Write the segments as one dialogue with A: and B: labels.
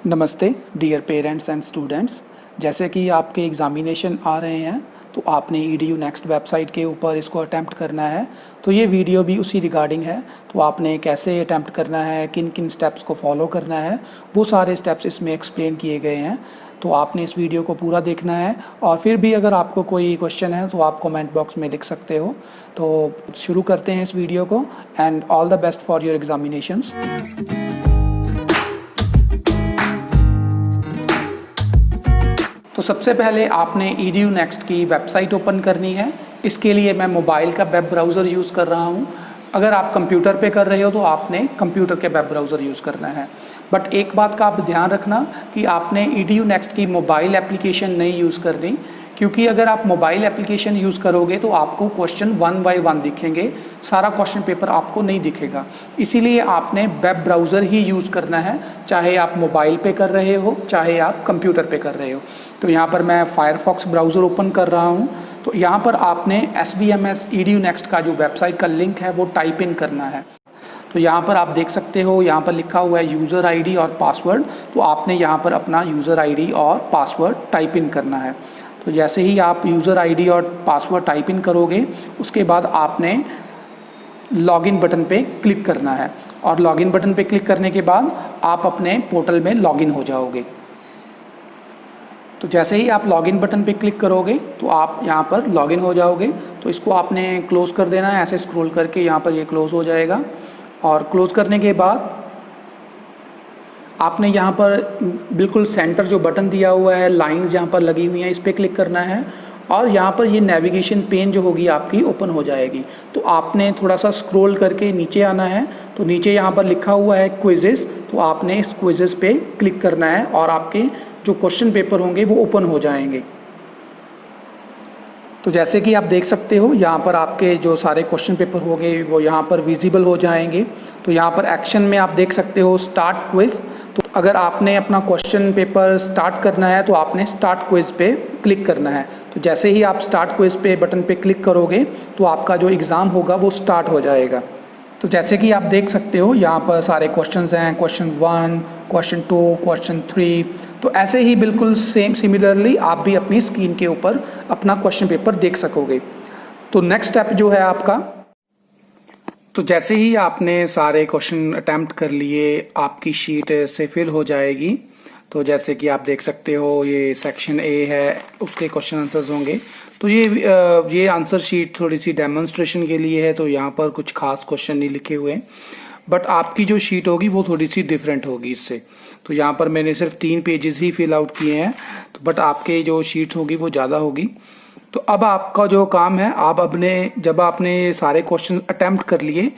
A: नमस्ते dear parents and students. जैसे कि आपके एग्ज़ामिनेशन आ रहे हैं तो आपने EDU नेक्स्ट वेबसाइट के ऊपर इसको अटैम्प्ट करना है। तो ये वीडियो भी उसी रिगार्डिंग है। तो आपने कैसे अटैम्प्ट करना है, किन किन स्टेप्स को फॉलो करना है, वो सारे स्टेप्स इसमें एक्सप्लेन किए गए हैं। तो आपने इस वीडियो को पूरा देखना है और फिर भी अगर आपको कोई क्वेश्चन है तो आप कमेंट बॉक्स में लिख सकते हो। तो शुरू करते हैं इस वीडियो को and all the best for your examinations. तो सबसे पहले आपने EDU नेक्स्ट की वेबसाइट ओपन करनी है। इसके लिए मैं मोबाइल का वेब ब्राउज़र यूज़ कर रहा हूँ। अगर आप कंप्यूटर पे कर रहे हो तो आपने कंप्यूटर के वेब ब्राउज़र यूज़ करना है। बट एक बात का आप ध्यान रखना कि आपने EDU नेक्स्ट की मोबाइल एप्लीकेशन नहीं यूज़ करनी, क्योंकि अगर आप मोबाइल एप्लीकेशन यूज़ करोगे तो आपको क्वेश्चन 1 बाय 1 दिखेंगे, सारा क्वेश्चन पेपर आपको नहीं दिखेगा। इसीलिए आपने वेब ब्राउज़र ही यूज़ करना है, चाहे आप मोबाइल पे कर रहे हो चाहे आप कंप्यूटर पे कर रहे हो। तो यहाँ पर मैं फायरफॉक्स ब्राउज़र ओपन कर रहा हूँ। तो यहाँ पर आपने SVMS EDU नेक्स्ट का जो वेबसाइट का लिंक है वो टाइप इन करना है। तो यहाँ पर आप देख सकते हो, यहाँ पर लिखा हुआ है यूज़र ID और पासवर्ड। तो आपने यहाँ पर अपना यूज़र ID और पासवर्ड टाइप इन करना है। तो जैसे ही आप यूज़र ID और पासवर्ड टाइप इन करोगे उसके बाद आपने लॉगिन बटन पे क्लिक करना है और लॉगिन बटन पे क्लिक करने के बाद आप अपने पोर्टल में लॉगिन हो जाओगे। तो जैसे ही आप लॉगिन बटन पे क्लिक करोगे तो आप यहाँ पर लॉगिन हो जाओगे। तो इसको आपने क्लोज़ कर देना है, ऐसे स्क्रॉल करके यहाँ पर ये क्लोज़ हो जाएगा। और क्लोज़ करने के बाद आपने यहाँ पर बिल्कुल सेंटर जो बटन दिया हुआ है, लाइंस यहाँ पर लगी हुई हैं, इस पर क्लिक करना है और यहाँ पर ये नेविगेशन पेन जो होगी आपकी ओपन हो जाएगी। तो आपने थोड़ा सा स्क्रॉल करके नीचे आना है। तो नीचे यहाँ पर लिखा हुआ है क्विज़ेस, तो आपने इस क्विज़ेस पे क्लिक करना है और आपके जो क्वेश्चन पेपर होंगे वो ओपन हो जाएंगे। तो जैसे कि आप देख सकते हो यहाँ पर आपके जो सारे क्वेश्चन पेपर होंगे वो यहाँ पर विजिबल हो जाएंगे। तो यहाँ पर एक्शन में आप देख सकते हो स्टार्ट क्विज़। तो अगर आपने अपना क्वेश्चन पेपर स्टार्ट करना है तो आपने स्टार्ट क्विज़ पे क्लिक करना है। तो जैसे ही आप स्टार्ट क्विज़ पे बटन पे क्लिक करोगे तो आपका जो एग्ज़ाम होगा वो स्टार्ट हो जाएगा। तो जैसे कि आप देख सकते हो यहाँ पर सारे क्वेश्चंस हैं, क्वेश्चन 1, क्वेश्चन 2, क्वेश्चन 3। तो ऐसे ही बिल्कुल सेम सिमिलरली आप भी अपनी स्क्रीन के ऊपर अपना क्वेश्चन पेपर देख सकोगे। तो नेक्स्ट स्टेप जो है आपका, तो जैसे ही आपने सारे क्वेश्चन अटैम्प्ट कर लिए आपकी शीट से फिल हो जाएगी। तो जैसे कि आप देख सकते हो ये सेक्शन A है, उसके क्वेश्चन आंसर्स होंगे। तो ये आंसर शीट थोड़ी सी डेमोन्स्ट्रेशन के लिए है, तो यहाँ पर कुछ खास क्वेश्चन नहीं लिखे हुए, बट आपकी जो शीट होगी वो थोड़ी सी डिफरेंट होगी इससे। तो यहाँ पर मैंने सिर्फ 3 पेजेस ही फिल आउट किए हैं, तो बट आपके जो शीट होगी वो ज़्यादा होगी। तो अब आपका जो काम है, आप जब आपने सारे क्वेश्चन अटेम्प्ट कर लिए,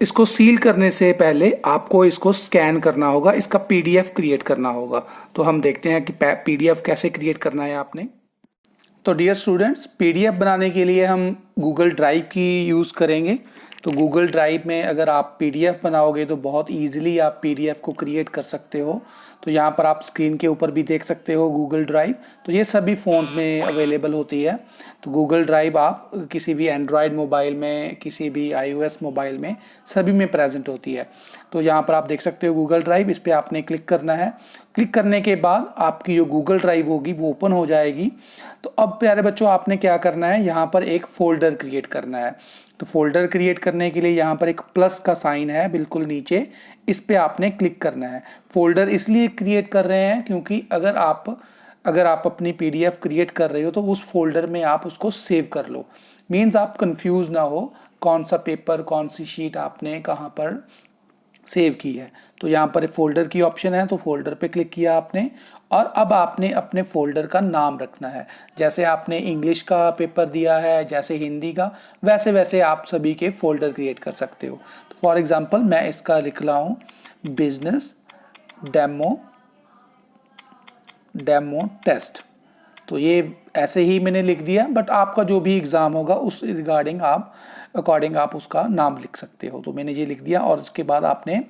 A: इसको सील करने से पहले आपको इसको स्कैन करना होगा, इसका PDF क्रिएट करना होगा। तो हम देखते हैं कि PDF कैसे क्रिएट करना है आपने। तो डियर स्टूडेंट्स, PDF बनाने के लिए हम गूगल ड्राइव की यूज़ करेंगे। तो गूगल ड्राइव में अगर आप PDF बनाओगे तो बहुत इजीली आप PDF को क्रिएट कर सकते हो। तो यहाँ पर आप स्क्रीन के ऊपर भी देख सकते हो गूगल ड्राइव। तो ये सभी फ़ोन्स में अवेलेबल होती है। तो गूगल ड्राइव आप किसी भी एंड्रॉयड मोबाइल में, किसी भी iOS मोबाइल में, सभी में प्रेजेंट होती है। तो यहाँ पर आप देख सकते हो गूगल ड्राइव, इस पर आपने क्लिक करना है। क्लिक करने के बाद आपकी जो गूगल ड्राइव होगी वो ओपन हो जाएगी। तो अब प्यारे बच्चों आपने क्या करना है, यहाँ पर एक फ़ोल्डर क्रिएट करना है। तो फोल्डर क्रिएट करने के लिए यहाँ पर एक प्लस का साइन है बिल्कुल नीचे, इस पे आपने क्लिक करना है। फोल्डर इसलिए क्रिएट कर रहे हैं क्योंकि अगर आप अपनी PDF क्रिएट कर रहे हो तो उस फोल्डर में आप उसको सेव कर लो। मीन्स आप कंफ्यूज ना हो कौन सा पेपर, कौन सी शीट आपने कहाँ पर सेव की है। तो यहाँ पर फोल्डर की ऑप्शन है, तो फोल्डर पे क्लिक किया आपने और अब आपने अपने फोल्डर का नाम रखना है। जैसे आपने इंग्लिश का पेपर दिया है, जैसे हिंदी का, वैसे वैसे आप सभी के फोल्डर क्रिएट कर सकते हो। तो फॉर एग्जांपल मैं इसका लिख रहा हूँ बिजनेस डेमो टेस्ट। तो ये ऐसे ही मैंने लिख दिया, बट आपका जो भी एग्ज़ाम होगा उस अकॉर्डिंग आप उसका नाम लिख सकते हो। तो मैंने ये लिख दिया और उसके बाद आपने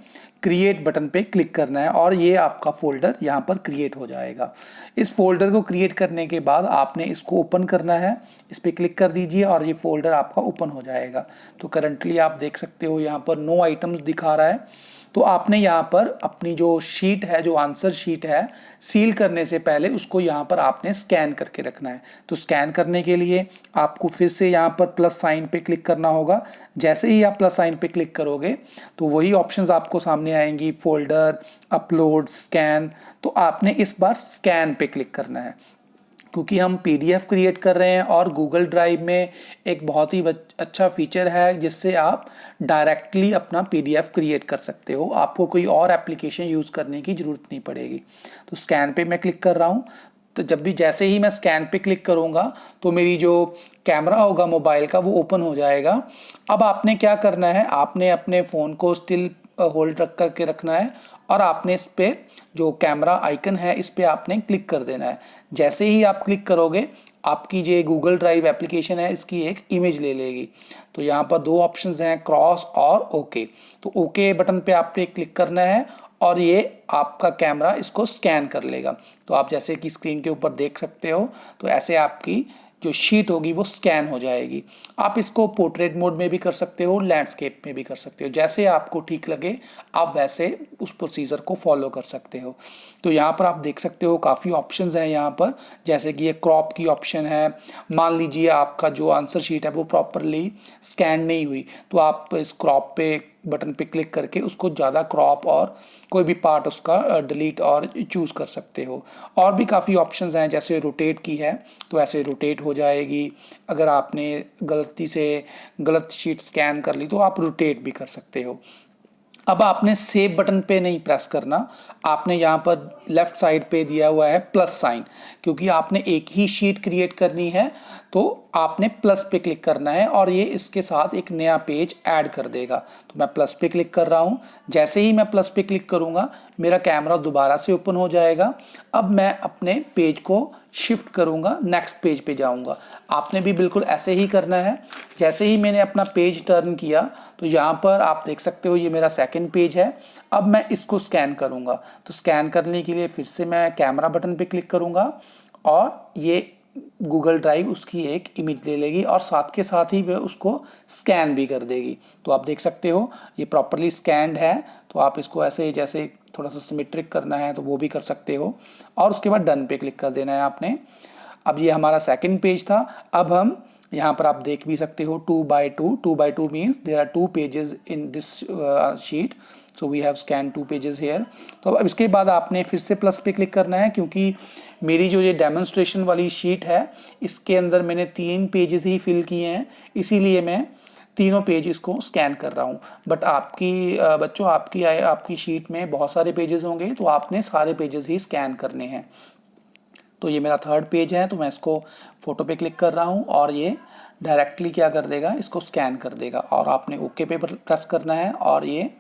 A: क्रिएट बटन पे क्लिक करना है और ये आपका फोल्डर यहाँ पर क्रिएट हो जाएगा। इस फोल्डर को क्रिएट करने के बाद आपने इसको ओपन करना है, इस पर क्लिक कर दीजिए और ये फोल्डर आपका ओपन हो जाएगा। तो करंटली आप देख सकते हो यहाँ पर नो आइटम्स दिखा रहा है। तो आपने यहाँ पर अपनी जो शीट है, जो आंसर शीट है, सील करने से पहले उसको यहाँ पर आपने स्कैन करके रखना है। तो स्कैन करने के लिए आपको फिर से यहाँ पर प्लस साइन पे क्लिक करना होगा। जैसे ही आप प्लस साइन पे क्लिक करोगे तो वही ऑप्शंस आपको सामने आएंगी, फोल्डर, अपलोड, स्कैन। तो आपने इस बार स्कैन पे क्लिक करना है, क्योंकि हम पीडीएफ क्रिएट कर रहे हैं और गूगल ड्राइव में एक बहुत ही अच्छा फीचर है जिससे आप डायरेक्टली अपना पीडीएफ क्रिएट कर सकते हो, आपको कोई और एप्लीकेशन यूज़ करने की ज़रूरत नहीं पड़ेगी। तो स्कैन पे मैं क्लिक कर रहा हूँ। तो जब भी जैसे ही मैं स्कैन पे क्लिक करूँगा तो मेरी जो कैमरा होगा मोबाइल का वो ओपन हो जाएगा। अब आपने क्या करना है, आपने अपने फ़ोन को स्टिल होल्ड रख करके रखना है और आपने इस पे जो कैमरा आइकन है इस पे आपने क्लिक कर देना है। जैसे ही आप क्लिक करोगे आपकी जो गूगल ड्राइव एप्लीकेशन है इसकी एक इमेज ले लेगी। तो यहाँ पर दो ऑप्शंस हैं, क्रॉस और ओके। तो ओके बटन पे आपने क्लिक करना है और ये आपका कैमरा इसको स्कैन कर लेगा। तो आप जैसे कि स्क्रीन के ऊपर देख सकते हो, तो ऐसे आपकी जो शीट होगी वो स्कैन हो जाएगी। आप इसको पोर्ट्रेट मोड में भी कर सकते हो, लैंडस्केप में भी कर सकते हो, जैसे आपको ठीक लगे आप वैसे उस प्रोसीजर को फॉलो कर सकते हो। तो यहाँ पर आप देख सकते हो काफ़ी ऑप्शंस हैं यहाँ पर, जैसे कि ये क्रॉप की ऑप्शन है। मान लीजिए आपका जो आंसर शीट है वो प्रॉपरली स्कैन नहीं हुई, तो आप इस क्रॉप पे बटन पे क्लिक करके उसको ज़्यादा क्रॉप और कोई भी पार्ट उसका डिलीट और चूज़ कर सकते हो। और भी काफ़ी ऑप्शंस हैं, जैसे रोटेट की है तो ऐसे रोटेट हो जाएगी। अगर आपने गलती से गलत शीट स्कैन कर ली तो आप रोटेट भी कर सकते हो। अब आपने सेव बटन पे नहीं प्रेस करना, आपने यहाँ पर लेफ्ट साइड पे दिया हुआ है प्लस साइन, क्योंकि आपने एक ही शीट क्रिएट करनी है तो आपने प्लस पे क्लिक करना है और ये इसके साथ एक नया पेज ऐड कर देगा। तो मैं प्लस पे क्लिक कर रहा हूँ। जैसे ही मैं प्लस पे क्लिक करूँगा मेरा कैमरा दोबारा से ओपन हो जाएगा। अब मैं अपने पेज को शिफ्ट करूँगा, नेक्स्ट पेज पे जाऊँगा। आपने भी बिल्कुल ऐसे ही करना है। जैसे ही मैंने अपना पेज टर्न किया तो यहाँ पर आप देख सकते हो ये मेरा सेकंड पेज है। अब मैं इसको स्कैन करूँगा। तो स्कैन करने के लिए फिर से मैं कैमरा बटन पे क्लिक करूँगा और ये गूगल ड्राइव उसकी एक इमेज ले लेगी और साथ के साथ ही वह उसको स्कैन भी कर देगी। तो आप देख सकते हो ये प्रॉपरली स्कैन्ड है। तो आप इसको ऐसे जैसे थोड़ा सा सिमेट्रिक करना है तो वो भी कर सकते हो और उसके बाद डन पे क्लिक कर देना है आपने। अब ये हमारा सेकंड पेज था। अब हम यहाँ पर आप देख भी सकते हो 2x2 means there are 2 pages in this sheet, so we have scan 2 pages here. तो अब इसके बाद आपने फिर से प्लस पे क्लिक करना है, क्योंकि मेरी जो ये डेमोन्स्ट्रेशन वाली शीट है इसके अंदर मैंने 3 पेजेस ही फिल किए हैं, इसीलिए मैं तीनों पेज इसको स्कैन कर रहा हूँ। बट आपकी बच्चों आपकी शीट में बहुत सारे पेजेस होंगे तो आपने सारे पेजेस ही स्कैन करने हैं। तो ये मेरा थर्ड पेज है, तो मैं इसको फोटो पे क्लिक कर रहा हूँ और ये डायरेक्टली क्या कर देगा, इसको स्कैन कर देगा और आपने ओके पे प्रेस करना है और ये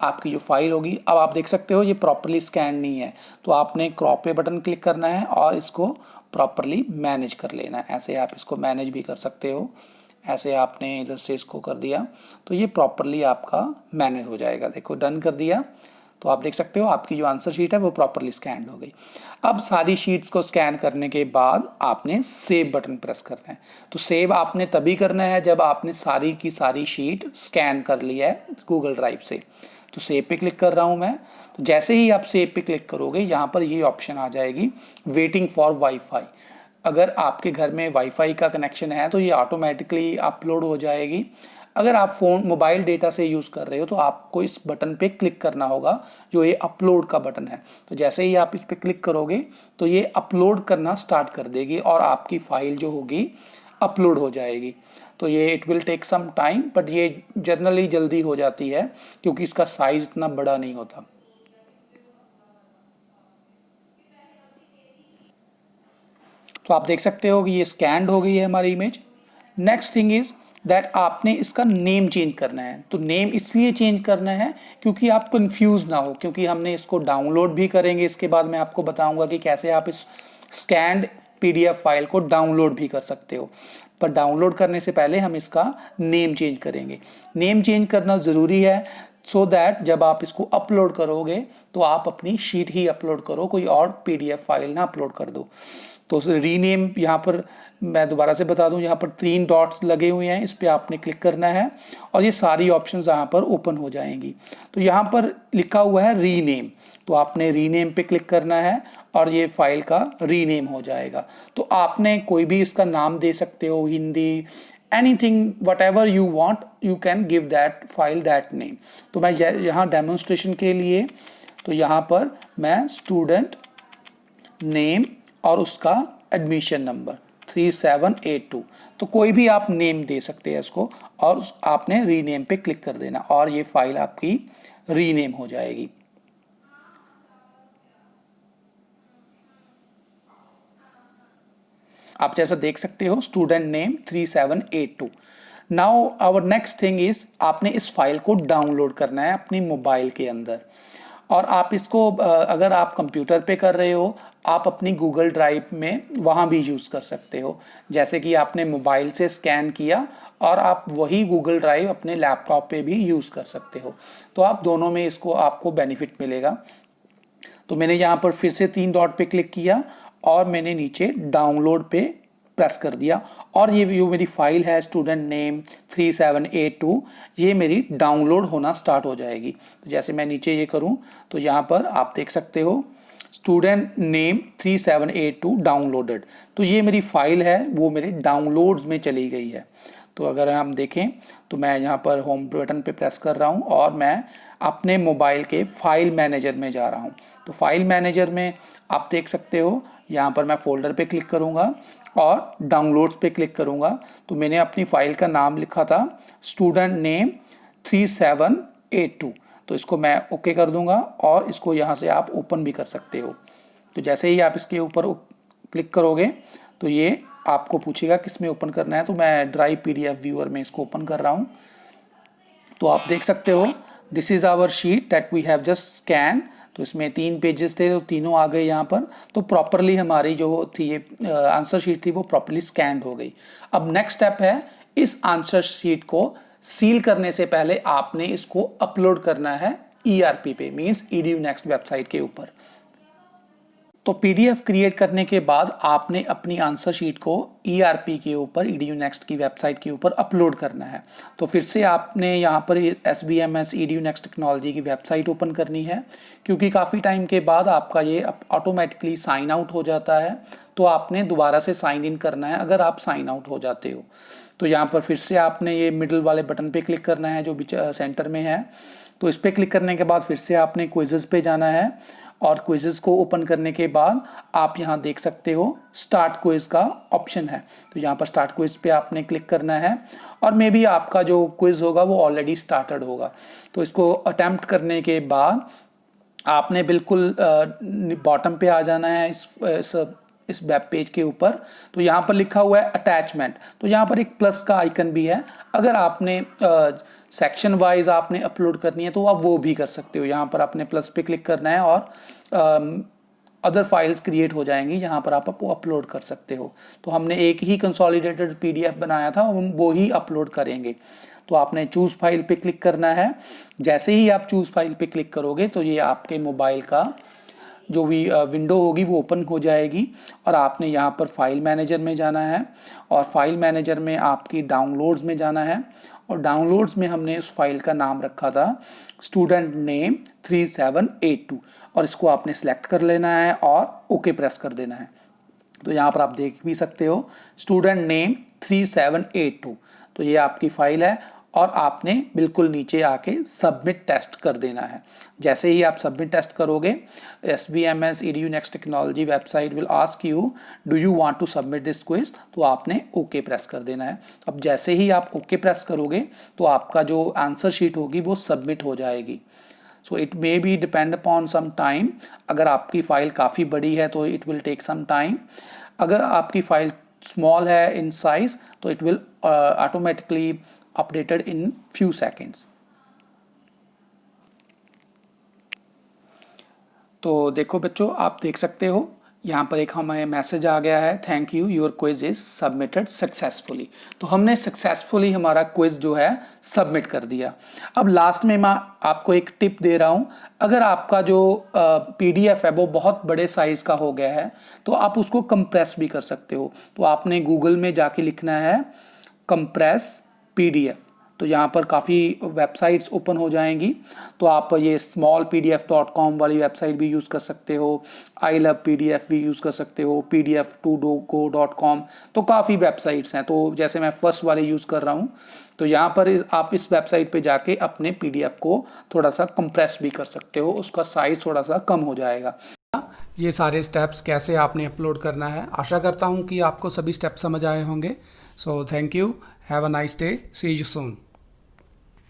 A: आपकी जो फाइल होगी। अब आप देख सकते हो ये प्रॉपरली स्कैन नहीं है, तो आपने क्रॉप पे बटन क्लिक करना है और इसको प्रॉपरली मैनेज कर लेना है। ऐसे आप इसको मैनेज भी कर सकते हो, ऐसे आपने इधर से इसको कर दिया तो ये प्रॉपरली आपका मैनेज हो जाएगा। देखो डन कर दिया तो आप देख सकते हो आपकी जो आंसर शीट है वो प्रॉपरली स्कैन हो गई। अब सारी शीट्स को स्कैन करने के बाद आपने सेव बटन प्रेस करना है। तो सेव आपने तभी करना है जब आपने सारी की सारी शीट स्कैन कर ली है गूगल ड्राइव से। तो सेव पे क्लिक कर रहा हूँ मैं। तो जैसे ही आप सेव पे क्लिक करोगे यहाँ पर ये ऑप्शन आ जाएगी वेटिंग फॉर वाईफाई। अगर आपके घर में वाईफाई का कनेक्शन है तो ये ऑटोमेटिकली अपलोड हो जाएगी। अगर आप मोबाइल डेटा से यूज़ कर रहे हो तो आपको इस बटन पे क्लिक करना होगा जो ये अपलोड का बटन है। तो जैसे ही आप इस पे क्लिक करोगे तो ये अपलोड करना स्टार्ट कर देगी और आपकी फाइल जो होगी अपलोड हो जाएगी। तो ये it will take some time, but ये जनरली जल्दी हो जाती है क्योंकि इसका साइज इतना बड़ा नहीं होता। तो आप देख सकते हो कि ये स्कैन्ड हो गई है हमारी image. Next thing is that आपने इसका नेम चेंज करना है। तो नेम इसलिए चेंज करना है क्योंकि आप कंफ्यूज ना हो, क्योंकि हमने इसको डाउनलोड भी करेंगे। इसके बाद मैं आपको बताऊंगा कि कैसे आप इस स्कैन्ड पीडीएफ फाइल को डाउनलोड भी कर सकते हो। पर डाउनलोड करने से पहले हम इसका नेम चेंज करेंगे। नेम चेंज करना ज़रूरी है सो दैट जब आप इसको अपलोड करोगे तो आप अपनी शीट ही अपलोड करो, कोई और पीडीएफ फाइल ना अपलोड कर दो। तो रीनेम यहाँ पर मैं दोबारा से बता दूं, यहाँ पर 3 डॉट्स लगे हुए हैं, इस पर आपने क्लिक करना है और ये सारी ऑप्शंस यहाँ पर ओपन हो जाएंगी। तो यहाँ पर लिखा हुआ है रीनेम, तो आपने रीनेम पे क्लिक करना है और ये फाइल का रीनेम हो जाएगा। तो आपने कोई भी इसका नाम दे सकते हो, Hindi, anything, whatever you want you can give that file that name। तो मैं यहाँ डेमोन्स्ट्रेशन के लिए तो यहाँ पर मैं स्टूडेंट नेम और उसका एडमिशन नंबर 3782, तो कोई भी आप नेम दे सकते हैं इसको और आपने रीनेम पे क्लिक कर देना और ये फाइल आपकी रीनेम हो जाएगी। आप जैसा देख सकते हो student name 3782। Now our next thing is आपने इस फाइल को डाउनलोड करना है अपनी मोबाइल के अंदर और आप इसको अगर आप कंप्यूटर पे कर रहे हो आप अपनी गूगल ड्राइव में वहाँ भी यूज़ कर सकते हो। जैसे कि आपने मोबाइल से स्कैन किया और आप वही गूगल ड्राइव अपने लैपटॉप पे भी यूज़ कर सकते हो, तो आप दोनों में इसको आपको बेनिफिट मिलेगा। तो मैंने यहाँ पर फिर से 3 डॉट पे क्लिक किया और मैंने नीचे डाउनलोड पे प्रेस कर दिया और ये जो मेरी फाइल है स्टूडेंट नेम 3782 ये मेरी डाउनलोड होना स्टार्ट हो जाएगी। तो जैसे मैं नीचे ये करूं तो यहाँ पर आप देख सकते हो स्टूडेंट नेम 3782 डाउनलोडेड, तो ये मेरी फाइल है वो मेरे डाउनलोड्स में चली गई है। तो अगर हम देखें तो मैं यहाँ पर होम बटन पे प्रेस कर रहा हूँ और मैं अपने मोबाइल के फाइल मैनेजर में जा रहा हूँ। तो फाइल मैनेजर में आप देख सकते हो यहाँ पर मैं फोल्डर पे क्लिक करूँगा और डाउनलोड्स पे क्लिक करूँगा। तो मैंने अपनी फाइल का नाम लिखा था स्टूडेंट नेम 3782, तो इसको मैं ओके कर दूँगा और इसको यहाँ से आप ओपन भी कर सकते हो। तो जैसे ही आप इसके ऊपर क्लिक करोगे तो ये आपको पूछेगा किस में ओपन करना है, तो मैं ड्राइव पीडीएफ व्यूअर में इसको ओपन कर रहा हूँ। तो आप देख सकते हो this is our sheet that we have just scan. तो इसमें 3 पेजेस थे तो तीनों आ गए यहाँ पर। तो प्रॉपरली हमारी जो थी ये आंसर शीट थी वो प्रॉपरली स्कैंड हो गई। अब नेक्स्ट स्टेप है इस आंसर शीट को सील करने से पहले आपने इसको अपलोड करना है ERP पे, मीन्स EduNext वेबसाइट के ऊपर। तो पीडीएफ क्रिएट करने के बाद आपने अपनी आंसर शीट को ERP के ऊपर EduNext की वेबसाइट के ऊपर अपलोड करना है। तो फिर से आपने यहाँ पर SBMS EduNext टेक्नोलॉजी की वेबसाइट ओपन करनी है, क्योंकि काफ़ी टाइम के बाद आपका ये ऑटोमेटिकली साइन आउट हो जाता है, तो आपने दोबारा से साइन इन करना है अगर आप साइन आउट हो जाते हो। तो यहाँ पर फिर से आपने ये मिडल वाले बटन पे क्लिक करना है जो सेंटर में है। तो इस पर क्लिक करने के बाद फिर से आपने क्विज़ेस पे जाना है और क्विज़ेस को ओपन करने के बाद आप यहाँ देख सकते हो स्टार्ट क्विज़ का ऑप्शन है। तो यहाँ पर स्टार्ट क्विज़ पे आपने क्लिक करना है और मे बी आपका जो क्विज़ होगा वो ऑलरेडी स्टार्टेड होगा। तो इसको अटेम्प्ट करने के बाद आपने बिल्कुल बॉटम पे आ जाना है इस वेब पेज के ऊपर। तो यहाँ पर लिखा हुआ है अटैचमेंट, तो यहाँ पर एक प्लस का आइकन भी है। अगर आपने सेक्शन वाइज आपने अपलोड करनी है तो आप वो भी कर सकते हो। यहाँ पर आपने प्लस पे क्लिक करना है और अदर फाइल्स क्रिएट हो जाएंगी, यहाँ पर आप अपलोड कर सकते हो। तो हमने एक ही कंसोलिडेटेड पीडीएफ बनाया था, हम वो ही अपलोड करेंगे। तो आपने चूज़ फाइल पे क्लिक करना है। जैसे ही आप चूज़ फाइल पे क्लिक करोगे तो ये आपके मोबाइल का जो भी विंडो होगी वो ओपन हो जाएगी और आपने यहाँ पर फाइल मैनेजर में जाना है और फाइल मैनेजर में आपकी डाउनलोड्स में जाना है और डाउनलोड्स में हमने उस फाइल का नाम रखा था स्टूडेंट नेम 3782 और इसको आपने सेलेक्ट कर लेना है और ओके प्रेस कर देना है। तो यहाँ पर आप देख भी सकते हो स्टूडेंट नेम 3782, तो ये आपकी फाइल है और आपने बिल्कुल नीचे आके सबमिट टेस्ट कर देना है। जैसे ही आप सबमिट टेस्ट करोगे SBMS EduNext technology website will ask you do you want to submit this quiz, तो आपने ओके प्रेस कर देना है। अब जैसे ही आप ओके प्रेस करोगे तो आपका जो आंसर शीट होगी वो सबमिट हो जाएगी। So it may be depend upon some time. अगर आपकी फ़ाइल काफ़ी बड़ी है तो it will take some time. अगर आपकी फ़ाइल स्मॉल है इन साइज तो it will automatically updated in few seconds. तो देखो बच्चों, आप देख सकते हो यहाँ पर एक हमें मैसेज आ गया है, thank you your quiz is submitted successfully. तो हमने सक्सेसफुली हमारा क्विज जो है सबमिट कर दिया। अब लास्ट में मैं आपको एक टिप दे रहा हूँ, अगर आपका जो PDF है वो बहुत बड़े साइज़ का हो गया है तो आप उसको कंप्रेस भी कर सकते हो। तो आपने गूगल में जाके लिखना है कंप्रेस PDF, तो यहाँ पर काफ़ी वेबसाइट्स ओपन हो जाएंगी। तो आप ये smallpdf.com वाली वेबसाइट भी यूज़ कर सकते हो, आई लव PDF भी यूज़ कर सकते हो, pdf2go.com, तो काफ़ी वेबसाइट्स हैं। तो जैसे मैं फर्स्ट वाली यूज़ कर रहा हूँ, तो यहाँ पर आप इस वेबसाइट पे जाके अपने PDF को थोड़ा सा कंप्रेस भी कर सकते हो, उसका साइज़ थोड़ा सा कम हो जाएगा। ये सारे स्टेप्स कैसे आपने अपलोड करना है, आशा करता हूँ कि आपको सभी स्टेप्स समझ आए होंगे। So thank you, have a nice day, see you soon.